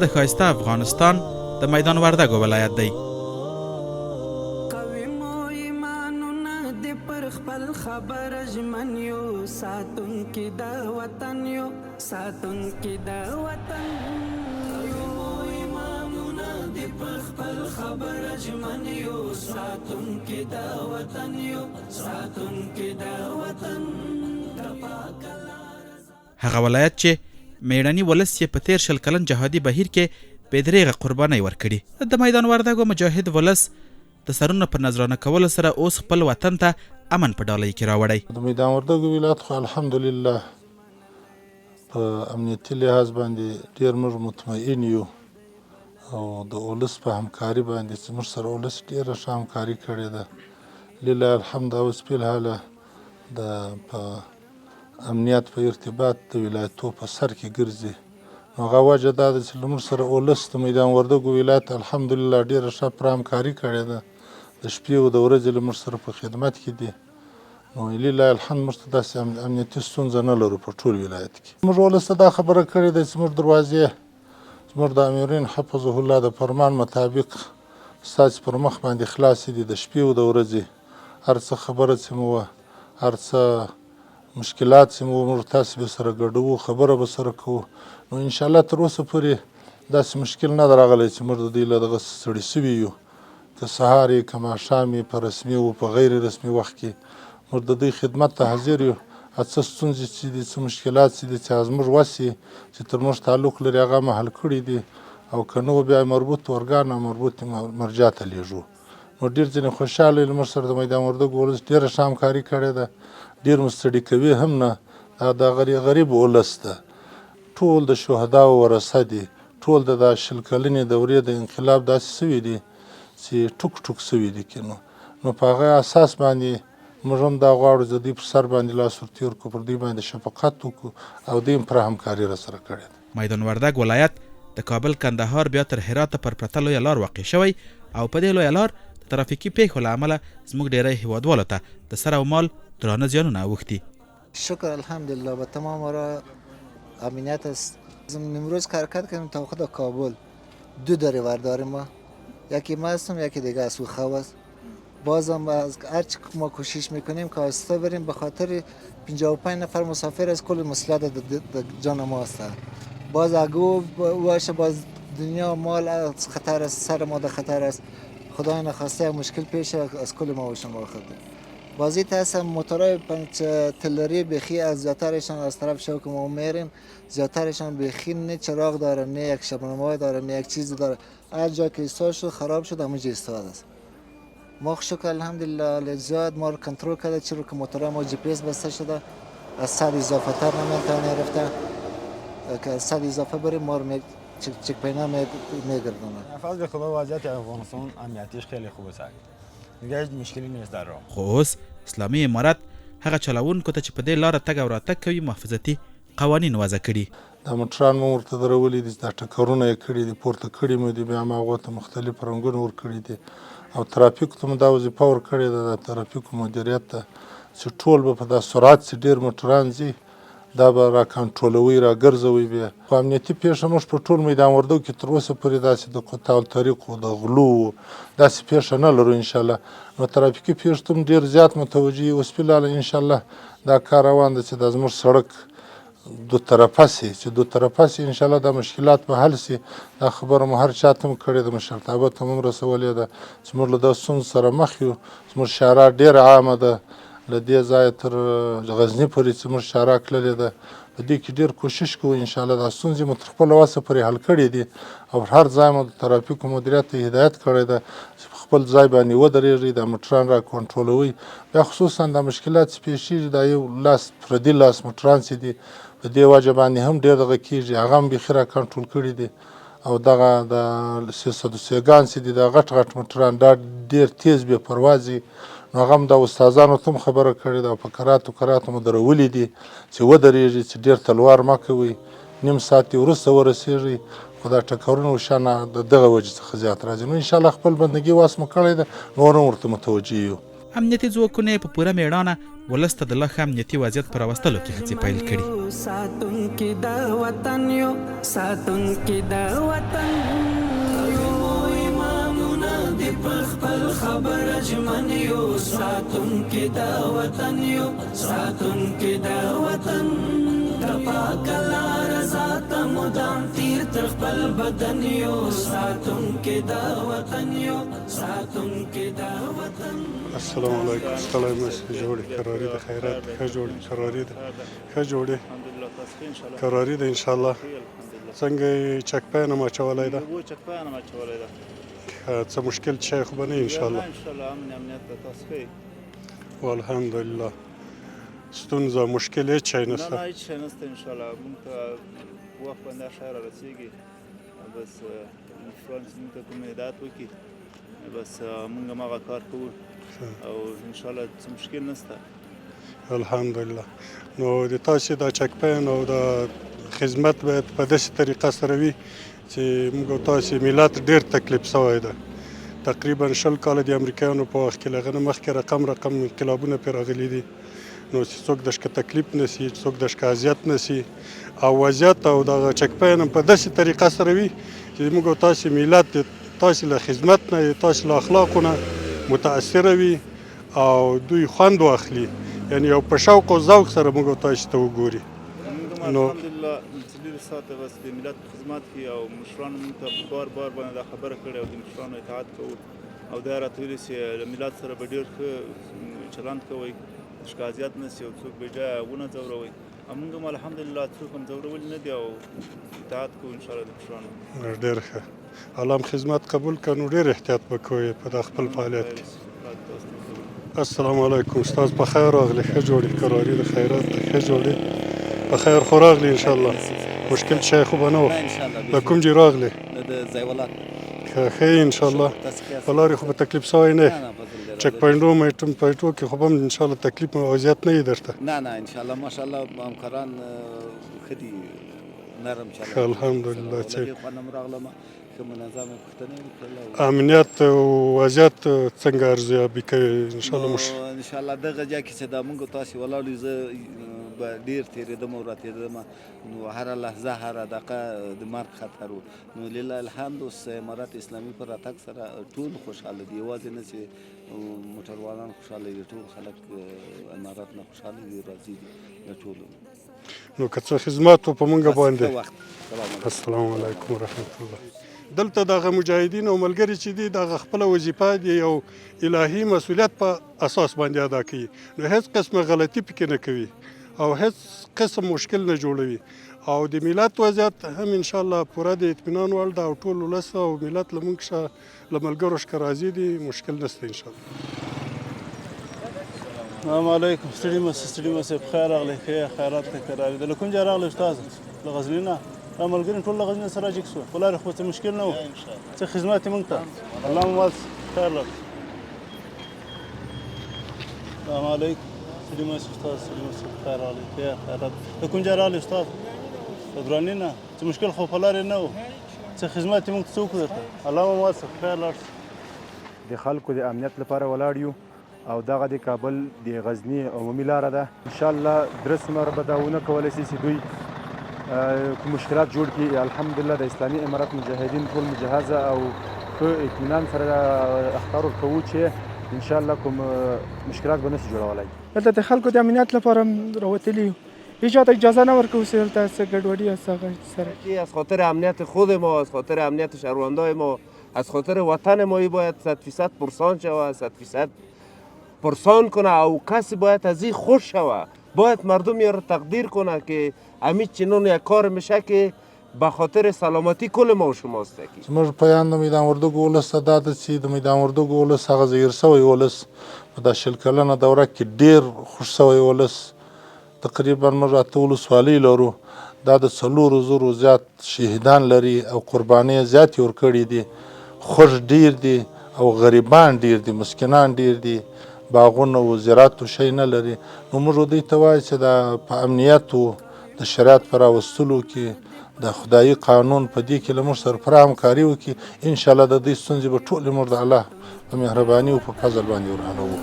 د ښایسته افغانستان د میدان وردګو ولایت دی. هغه ولایت چې میړني ولس یې په 13 کلن جهادي بهیر کې بې دریغه قربانۍ ورکړي. د میدان وردګو مجاهد ولس د سرونو په نظرانه کولو سره اوس خپل وطن ته امن په ډالۍ کې راوړی. د میدان وردګو ولایت خو الحمدلله په امنیتي لحاظ باندې ډېر موږ مطمئن یو او د ولس په همکاري باندې چې موږ سره ولس ډېره ښه همکاري کړې ده. لله الحمد. اوس فی الحال د په امنیت په ارتباط د ولایتو په سر کې ګرځي. نو هغه وجه دا ده چې موږ سره ولس د میدان وردګو ولایت الحمدلله ډېره ښه پوره همکاري کړې ده. د شپې او د ورځې له موږ سره په خدمت کې دي. نو لله الحمد موږ ته داسې امنیتي ستونزه نه لرو په ټول ولایت کې. موږ ولس ته دا خبره کړې ده چې موږ دروازې زموږ د امرین حفظه الله د فرمان مطابق ستاسې پر مخ باندې خلاصې دي. د شپې او د ورځې هر څه خبره چې مو وه، هر څه مشکلات چې مو موږ تاسې به سره ګډوو، خبره به سره کوو. نو انشاءالله تر اوسه پورې داسې مشکل نه ده راغلی چې موږ د دوی له دغه ستړي سوي یو. که سهار یې که ماښام یې په رسمي او په غیر رسمي وخت کې موږ د دوی خدمت ته حاضر یو. څه ستونزې چې دي، څه مشکلات چې دي چې زموږ وس یې چې تر موږ تعلق لري هغه مو حل کړي دي، او که نه بیا مربوط ارګان او مربوط مرجع ته لیږو. نو ډېر ځینې خوشحاله یو. موږ سره د میدان وردګو ولس ډېره ښه همکاري کړې ده. ډېر مو ستړي کوي هم نه. دا د غریب ولس ده. ټول د شهداو ورثه دي. ټول د 20 کلنې دورې د انقلاب داسې سوي دي چې ټوک ټوک سوي دي که نو په هغه اساس باندې موږ هم دا غواړو چې د دوی په سر باندې لاس ورتېر کړو، پر دوی باندې شفقت وکړو او دوی هم پوره همکاري راسره کړې ده. میدان وردګ ولایت د کابل کندهار بیا تر هراته پر پرته لویه لار واقع شوی او په دې لویه لار د ترافیکي پیښو له امله زموږ ډیری هیوادوالو ته د سر او مال درانه زیانونه اوښتي. شکر الحمدلله به تمام را امنیت است. امروز حرکت کردیم تا خود کابل. 2 دریور داریم ما، یکی من هستم یکی دیگه از خواه است. بازم از هرچی ما کوشش میکنیم که آسته بریم، به خاطر 55 نفر مسافر از کل مسئولیت جان ما است. باز اگه باشه باز دنیا مال از خطر است، سر ما در خطر است. خدای نخواسته مشکل پیش از کل ما و شما خطر. بازی تاسم موتورای پنج تلری بخی از زیادترشان از طرف شو که ما میریم، زیادترشان بخی نه چراغ داره، نه یک شبنمای داره، نه یک چیزی داره. هر جا که ایستاد شد خراب شد همونجا ایستاد است. ما شکر الحمدلله زیاد ما رو کنترل کرده، چرا که موتورای ما GPS بسته شده، از 100 اضافه تر نمیتونه رفته که از 100 اضافه بریم ما رو چک پینا میگردونه. فضل خدا وضعیت افغانستان امنیتیش خیلی خوبه سعی. دیگه هیچ مشکلی نیست در راه. خو اوس اسلامي امارت هغه چلوونکو ته چې په دې لاره تګ او راتګ کوي محافظتي قوانین وضع کړي. دا موټران مو ورته درولي دي، دا ټکرونه یې کړي دي، پورته کړي مو دي، بیا هم هغو ته مختلف رنګونه ورکړي دي او ترافیکو ته مو دا وظیفه ورکړې ده د ترافیکو مدیریت ته چې ټول به په دا سرعت چې ډېر موټران ځي دا به را کنټرولوي، را ګرځوي. بیا خو امنیتي پیښه موږ په ټول میدان وردګو کې تر اوسه پورې داسې د قطاع الطریقو د غلو داسې پیښه نه لرو انشاءالله. نو ترافیکي پیښو ته هم ډېر زیات متوجه یو. اوس فلحال انشاءالله دا کار روان ده چې دا زموږ سړک دو طرفه سي، چې دو طرفه سي انشاءالله دا مشکلات به حل سي. دا خبره مو هر چا ته هم کړې ده، مشرتابه ته هم رسولې ده چې موږ له دغه ستونزو سره مخ یو. زموږ شارع ډېره عامه ده، له دې ځایه تر غزني پورې چې موږ شارع تللې ده. په دې کې ډېر کوشش کوو انشاءالله دا ستونزې مو تر خپله وسه پورې حل کړې دي او هر ځای مو د ترافیکو مدیریت ته هدایت کړی ده چې په خپل ځای باندې ودرېږئ، دا موټران را کنټرولوئ. بیا خصوصا دا مشکلات چې پیښېږي دا یو لاس پردي لاس موټران چې دي په دې وجه باندې هم ډېر دغه کېږي، هغه هم بیخي را کنټرول کړي دي. او دغه د 302 ګان چې دي دا غټ غټ موټران دا ډېر تیز بې پروازي. نو هغه هم د استادانو ته هم خبره کړې ده او په کراتو مو درولي دي چې ودرېږي، چې ډېر تلوار مه کوئ، نیم ساعت وروسته ورسېږئ. خو دا ټکرونه وشانه د دغه وجې څخه زیات راځي. نو انشاءالله خپل بندګي واس مو کړی ده، نور هم ورته متوجه یو. امنیتي ځواکونه په پوره میړانه ولس ته د لا ښه امنیتي وضعیت په راوستلو کې هڅې پیل کړي. ساتونکي د وطن یو امامونه د خپل خبره ژمن یو ساتونکي د وطن یو ساتونکي د وطن د پاک لاره ذات مدام تیر تر خپل بدن یو ساتونکي د وطن یو ساتونکي د وطن. السلام علیکم. ستړی مې جوړې کراري د خیرات ښه جوړې کراري ده ښه جوړې کراري ده انشاءالله. څنګه یې چک پاین هم اچولی ده؟ چک پاین هم اچولی ده. څه مشکل شی خو به نه انشاءالله؟ انشاءالله امنیت ده تاسو ښه و الحمدلله. ستونزه مشکل هېڅ شی نشته؟ نه هېڅ شی نشته انشاءالله. مونږ ته وخت باندې هر شی رارسېږي. بس مشران چې مونږ ته کوم هدایت وکړي بس مونږ هم هغه کار کوو او انشاءالله څه مشکل نشته. الحمدلله. نو د تاسې دا چک پاین او د خدمت باید په داسې طریقه سره وي چې موږ او تاسې ملت ډېر تکلیف سوی ده. تقریبا 20 کاله د امریکایانو په وخت کې له هغه نه مخکې رقم انقلابونه پرې راغلي دي. نو چې څوک دشکه تکلیف نسی څوک دشکه اذیت نسی او وضعیت او دغه چک پاین هم په داسې طریقه سره وي چې موږ او تاسې ملت تاسې له خدمت نه تاسې له اخلاقو نه متاثره وي او دوی خوند واخلي. یعنی یو په شوق او ذوق سره موږ او تاسې ته وګوري. نو الحمدلله څلور ساعته بس د ملت په خدمت کې او مشرانو موږ ته بار بار باندې دا خبره کړې او د مشرانو اطاعت کوو او دا راته ویلي چې له ملت سره به ډېر ښه چلند کوئ دشکه اذیت نه سي او څوک بې ځایه ونه ځوروئ او موږ هم الحمدلله څوک هم ځورولي نه دي او اطاعت کوو انشاءالله د مشرانو. ډېر ښه. الله هم خدمت قبول کړه. نو ډېر احتیاط به کوئ په دا خپل فعالیت کې. السلام علیکم. استاد په خیر راغلی. ښه جوړې کراري د خیرات ښه جوړې په خیر خو راغلی انشاءالله. مشکل شی خو به نه و؟ له کوم ځای راغلی؟ د ځایولات. ښه انشاءالله. په لارې خو به تکلیف سوی نه یې؟ چک پاینټو پاینټو کې خو به هم انشاءالله تکلیف او اذیت نه وي درته؟ نه انشاءالله ماشاءالله همکاران ښه دي نرم چلند. الحمدلله. چې خواندم راغلم ښه منظمه پوښتنې وکړله. امنیت او وضعیت څنګه ارزیابي کوي انشاءالله؟ انشاءالله دغه ځای کې چې دا موږ تاسې ولاړ یو زه به ډېر تېرېدم او راتېرېدم نو هره لحظه هره دقیقه د مرګ خطر و. نو لله الحمد اوس امارت اسلامي په راتګ سره ټول خوشحاله دي. یوازې نه چې موټروانان خوشحاله دي ټول خلک امارت نه خوشحاله دي راضي دي د ټولو. نو که څه خدمات و په موږ باندې. السلام علیکم ورحمت الله. دلته دغه مجاهدین او ملګري چې دي دغه خپله وظیفه دي یو الهي مسؤلیت په اساس باندې ادا کوي. نو هیڅ قسمه غلطي پکې نه کوي او هیڅ قسم مشکل نه جوړوي او د ملت وضعیت هم انشاءالله پوره د اطمینان وړ ده او ټول ولس او ملت له موږ څخه له ملګرو څخه راضي دي. مشکل نشته انشاءالله. السلام علیکم. ستړي مه سئ. په خیر راغلی. ښه خیرات ښه کراري ده. له کوم ځای راغلی استاد؟ له غزني نه. دا ملګري ټول له غزني سره راجګ شوه. په لارې خو څه مشکل نه و؟ څه خدمت یې موږ ته الله مو مال خیر لاړ. السلام علیکم. ستړي مه سئ استاد. ستړي مه سئ. په خیر راغلی. ښه خیرات. له کوم ځای راغلی استاد؟ له دراني نه. څه مشکل خو په لارې نه و؟ څه خدمت یې موږ ته څه وکړو درته الله مو مال څه خیر لاړ شي. د خلکو د امنیت لپاره ولاړ یو او دغه د کابل د غزني عمومي لاره ده. انشاءالله درس مر به دا ونه کولی شي چې دوی کوم مشکلات جوړ کړي. الحمدلله د اسلامي امارت مجاهدین ټول مجهزه او ښه اطمینان سره اخطار ورکوو چې انشاءالله کوم مشکلات به نشي جوړولی. دلته د خلکو د امنیت لپاره راوتلي یو. هیچ چاته اجازه نه ورکوو چې دلته څه ګډوډي سره از خاطر امنیت خود ما، از خاطر امنیت شهروندای ما، از خاطر وطن ما باید 100% پرسان شود، 100% پرسان کنه او کسی باید از این خوش شود. باید مردم یا تقدیر کنه که امید چنون یک کار میشه که به خاطر سلامتی کل ما و شماست. زموږ پیان د میدان وردګو ولس ته دا ده چې د میدان وردګو ولس هغه زهیر سوی ولس په دا 20 کلنه دوره کې ډېر خوش سوی ولس. تقریبا موږ 8 ولسوالۍ لرو. دا د 4,000 زیات شهیدان لري او قربانۍ زیاتې ورکړي دي. خوش ډېر دي او غریبان ډېر دي، مسکینان ډېر دي، باغونه و زراعت و شی نه لري. نو موږ دوی ته وایو چې دا په امنیتو د شریعت په راوستلو کې د خدایي قانون په دې کې له موږ سره پوره همکاري وکړي. انشاءالله د دوی ستونزې به ټولې موږ د الله په مهرباني او په فضل باندې ورحلوو.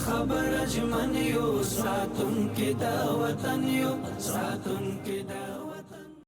خبر ژمن یو ساتونکي د وطن یو ساتونکي